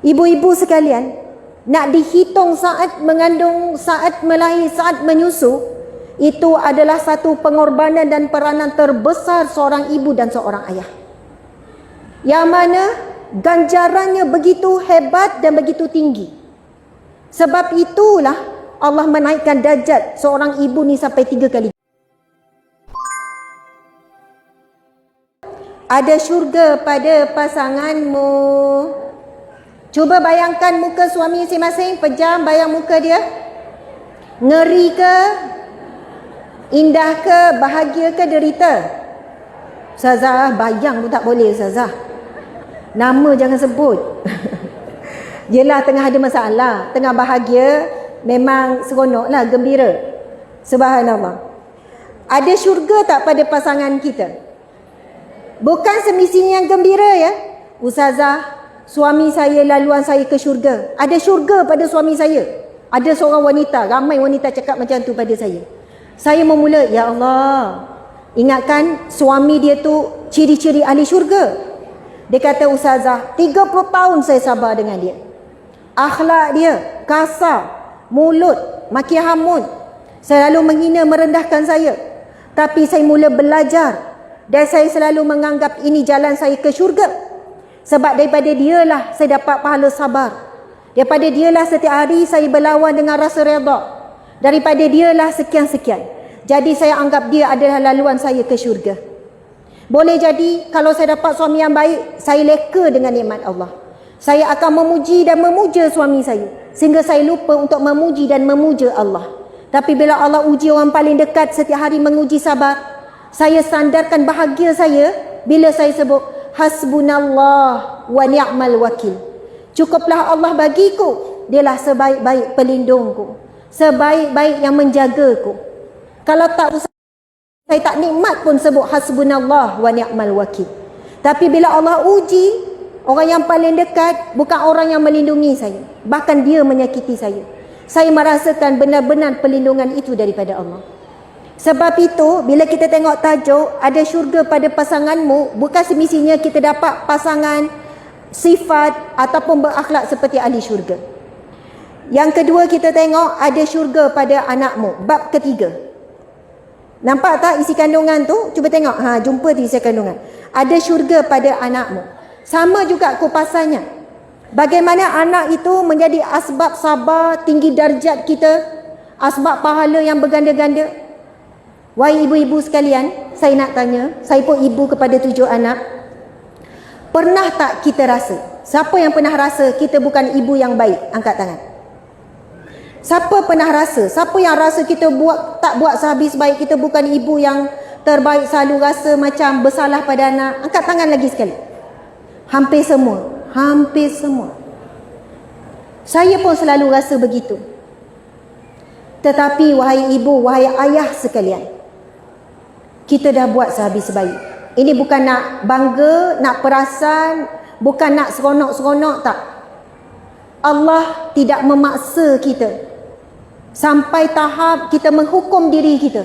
Ibu-ibu sekalian, nak dihitung saat mengandung, saat melahir, saat menyusu, itu adalah satu pengorbanan dan peranan terbesar seorang ibu dan seorang ayah. Yang mana ganjarannya begitu hebat dan begitu tinggi. Sebab itulah Allah menaikkan darjat seorang ibu ni sampai 3 kali. Ada syurga pada pasanganmu. Cuba bayangkan muka suami masing-masing, pejam bayang muka dia. Ngeri ke? Indah ke? Bahagia ke? Derita? Ustazah, bayang tu tak boleh Ustazah. Nama jangan sebut. Yelah tengah ada masalah, tengah bahagia, memang seronok lah, gembira. Subhanallah. Ada syurga tak pada pasangan kita? Bukan semestinya yang gembira ya. Ustazah, suami saya laluan saya ke syurga. Ada syurga pada suami saya. Ada seorang wanita, ramai wanita cakap macam tu pada saya. Saya memula, ya Allah, ingatkan suami dia tu ciri-ciri ahli syurga. Dia kata, Ustazah, 30 tahun saya sabar dengan dia. Akhlak dia kasar, mulut, maki hamun, selalu menghina, merendahkan saya. Tapi saya mula belajar dan saya selalu menganggap ini jalan saya ke syurga. Sebab daripada dialah saya dapat pahala sabar. Daripada dialah setiap hari saya berlawan dengan rasa redha. Daripada dialah sekian-sekian. Jadi saya anggap dia adalah laluan saya ke syurga. Boleh jadi kalau saya dapat suami yang baik, saya leka dengan nikmat Allah. Saya akan memuji dan memuja suami saya, sehingga saya lupa untuk memuji dan memuja Allah. Tapi bila Allah uji orang paling dekat, setiap hari menguji sabar, saya sandarkan bahagia saya bila saya sebut hasbunallah wa ni'mal wakil. Cukuplah Allah bagiku, dialah sebaik-baik pelindungku, sebaik-baik yang menjagaku. Kalau tak usah, saya tak nikmat pun sebut hasbunallah wa ni'mal wakil. Tapi bila Allah uji, orang yang paling dekat bukan orang yang melindungi saya, bahkan dia menyakiti saya. Saya merasakan benar-benar perlindungan itu daripada Allah. Sebab itu, bila kita tengok tajuk ada syurga pada pasanganmu, bukan semestinya kita dapat pasangan sifat ataupun berakhlak seperti ahli syurga. Yang kedua, kita tengok ada syurga pada anakmu. Bab ketiga. Nampak tak isi kandungan tu? Cuba tengok. Jumpa di isi kandungan. Ada syurga pada anakmu. Sama juga kupasannya. Bagaimana anak itu menjadi asbab sabar, tinggi darjat kita, asbab pahala yang berganda-ganda. Wahai ibu-ibu sekalian, saya nak tanya, saya pun ibu kepada 7 anak. Pernah tak kita rasa? Siapa yang pernah rasa kita bukan ibu yang baik? Angkat tangan. Siapa pernah rasa? Siapa yang rasa kita tak buat sehabis baik, kita bukan ibu yang terbaik, selalu rasa macam bersalah pada anak? Angkat tangan lagi sekali. Hampir semua. Hampir semua. Saya pun selalu rasa begitu. Tetapi wahai ibu, wahai ayah sekalian, kita dah buat sehabis baik. Ini bukan nak bangga, nak perasan, bukan nak seronok-seronok, tak. Allah tidak memaksa kita sampai tahap kita menghukum diri kita,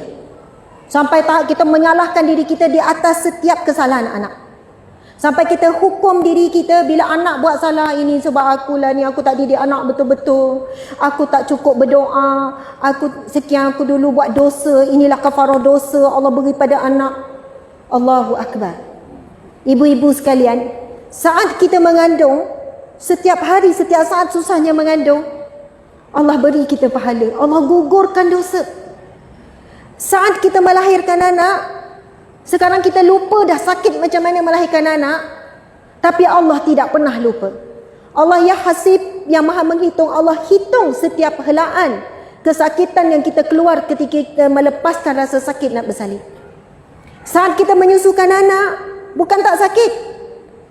sampai tahap kita menyalahkan diri kita di atas setiap kesalahan anak. Sampai kita hukum diri kita bila anak buat salah, ini sebab akulah ni, aku tak didik anak betul-betul, aku tak cukup berdoa, aku sekian, aku dulu buat dosa, inilah kafarah dosa Allah beri pada anak. Allahu Akbar. Ibu-ibu sekalian, saat kita mengandung, setiap hari, setiap saat susahnya mengandung, Allah beri kita pahala, Allah gugurkan dosa. Saat kita melahirkan anak, sekarang kita lupa dah sakit macam mana melahirkan anak. Tapi Allah tidak pernah lupa. Allah yang hasib, yang maha menghitung. Allah hitung setiap helaan kesakitan yang kita keluar ketika kita melepaskan rasa sakit nak bersalin. Saat kita menyusukan anak, bukan tak sakit,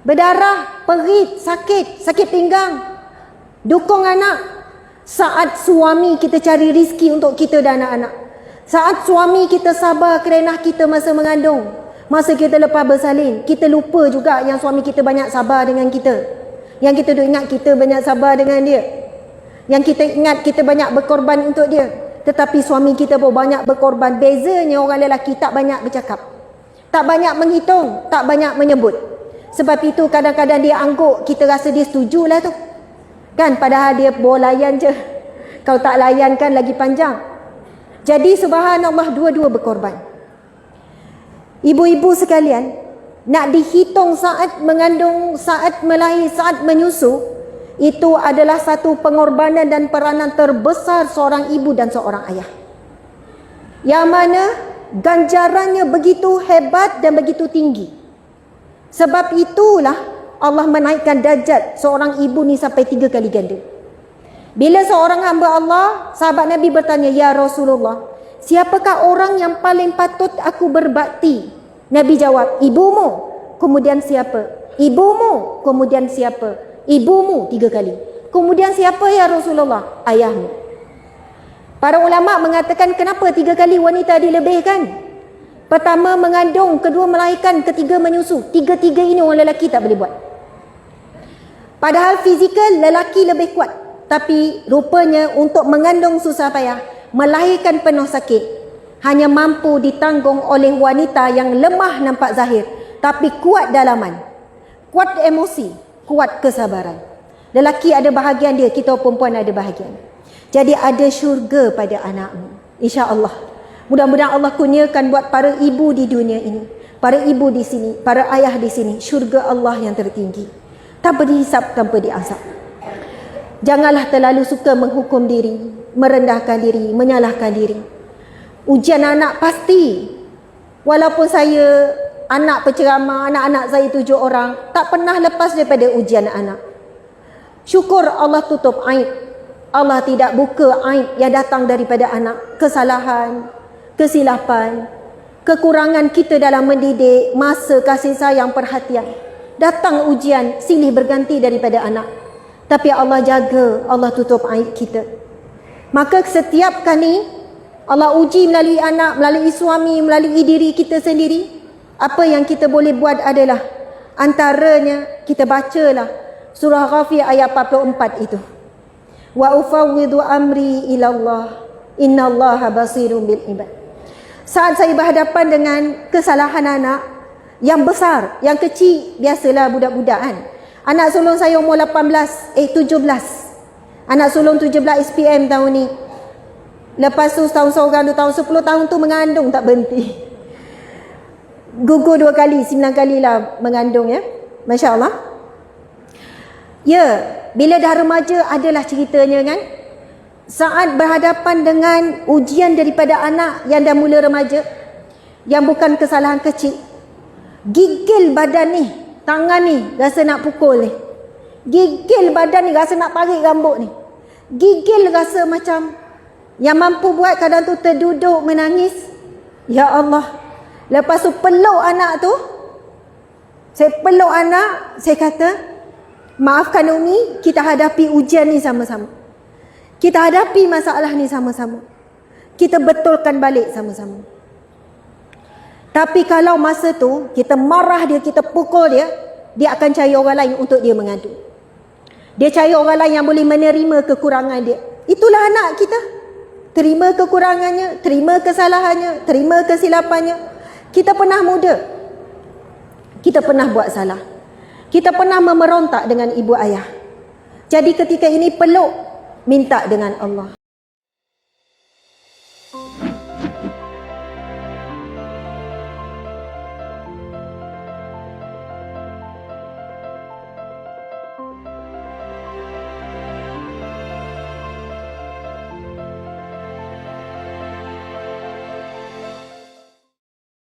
berdarah, perih, sakit pinggang, dukung anak. Saat suami kita cari rizki untuk kita dan anak-anak, saat suami kita sabar kerana kita masa mengandung, masa kita lepas bersalin, kita lupa juga yang suami kita banyak sabar dengan kita. Yang kita duk ingat kita banyak sabar dengan dia. Yang kita ingat kita banyak berkorban untuk dia. Tetapi suami kita pun banyak berkorban. Bezanya orang lelaki tak banyak bercakap, tak banyak menghitung, tak banyak menyebut. Sebab itu kadang-kadang dia angguk, kita rasa dia setujulah tu. Kan padahal dia boleh layan je. Kalau tak layan kan lagi panjang. Jadi subhanallah, dua-dua berkorban. Ibu-ibu sekalian, nak dihitung saat mengandung, saat melahir, saat menyusu, itu adalah satu pengorbanan dan peranan terbesar seorang ibu dan seorang ayah. Yang mana ganjarannya begitu hebat dan begitu tinggi. Sebab itulah Allah menaikkan darjat seorang ibu ni sampai 3 kali ganda. Bila seorang hamba Allah, sahabat Nabi bertanya, "Ya Rasulullah, siapakah orang yang paling patut aku berbakti?" Nabi jawab, "Ibumu." Kemudian siapa? "Ibumu." Kemudian siapa? "Ibumu." 3 kali. Kemudian siapa ya Rasulullah? "Ayahmu." Para ulama mengatakan kenapa 3 kali wanita dilebihkan? Pertama mengandung, kedua melahirkan, ketiga menyusu. 3-3 ini orang lelaki tak boleh buat. Padahal fizikal lelaki lebih kuat. Tapi rupanya untuk mengandung susah payah, melahirkan penuh sakit, hanya mampu ditanggung oleh wanita yang lemah nampak zahir, tapi kuat dalaman, kuat emosi, kuat kesabaran. Lelaki ada bahagian dia, kita perempuan ada bahagian. Jadi ada syurga pada anakmu, insya-Allah. Mudah-mudahan Allah kurniakan buat para ibu di dunia ini, para ibu di sini, para ayah di sini, syurga Allah yang tertinggi, tanpa dihisap, tanpa diazab. Janganlah terlalu suka menghukum diri, merendahkan diri, menyalahkan diri. Ujian anak pasti. Walaupun saya anak penceramah, anak-anak saya 7 orang, tak pernah lepas daripada ujian anak. Syukur Allah tutup aib. Allah tidak buka aib yang datang daripada anak. Kesalahan, kesilapan, kekurangan kita dalam mendidik, masa, kasih sayang, perhatian. Datang ujian silih berganti daripada anak. Tapi Allah jaga, Allah tutup aib kita. Maka setiap kali Allah uji melalui anak, melalui suami, melalui diri kita sendiri, apa yang kita boleh buat adalah antaranya kita bacalah surah Ghafir ayat 44 itu. Wa ufawwidu amri ilallah, innallaha basirun bil ibad. Saat saya berhadapan dengan kesalahan anak yang besar, yang kecil, biasalah budak-budak kan. Anak sulung saya umur 17. Anak sulung 17 SPM tahun ni. Lepas tu tahun seorang, 2 tahun, 10 tahun tu mengandung tak berhenti. Gugur 2 kali, 9 kali lah mengandung ya. Masya Allah. Ya, bila dah remaja adalah ceritanya kan. Saat berhadapan dengan ujian daripada anak yang dah mula remaja, yang bukan kesalahan kecil, gigil badan ni, tangan ni rasa nak pukul ni, gigil badan ni rasa nak tarik rambut ni, gigil rasa macam yang mampu buat kadang tu terduduk menangis. Ya Allah. Lepas tu peluk anak tu, saya peluk anak, saya kata, maafkan Umi, kita hadapi ujian ni sama-sama, kita hadapi masalah ni sama-sama, kita betulkan balik sama-sama. Tapi kalau masa tu kita marah dia, kita pukul dia, dia akan cari orang lain untuk dia mengadu. Dia cari orang lain yang boleh menerima kekurangan dia. Itulah anak kita. Terima kekurangannya, terima kesalahannya, terima kesilapannya. Kita pernah muda, kita pernah buat salah, kita pernah memerontak dengan ibu ayah. Jadi ketika ini peluk, minta dengan Allah.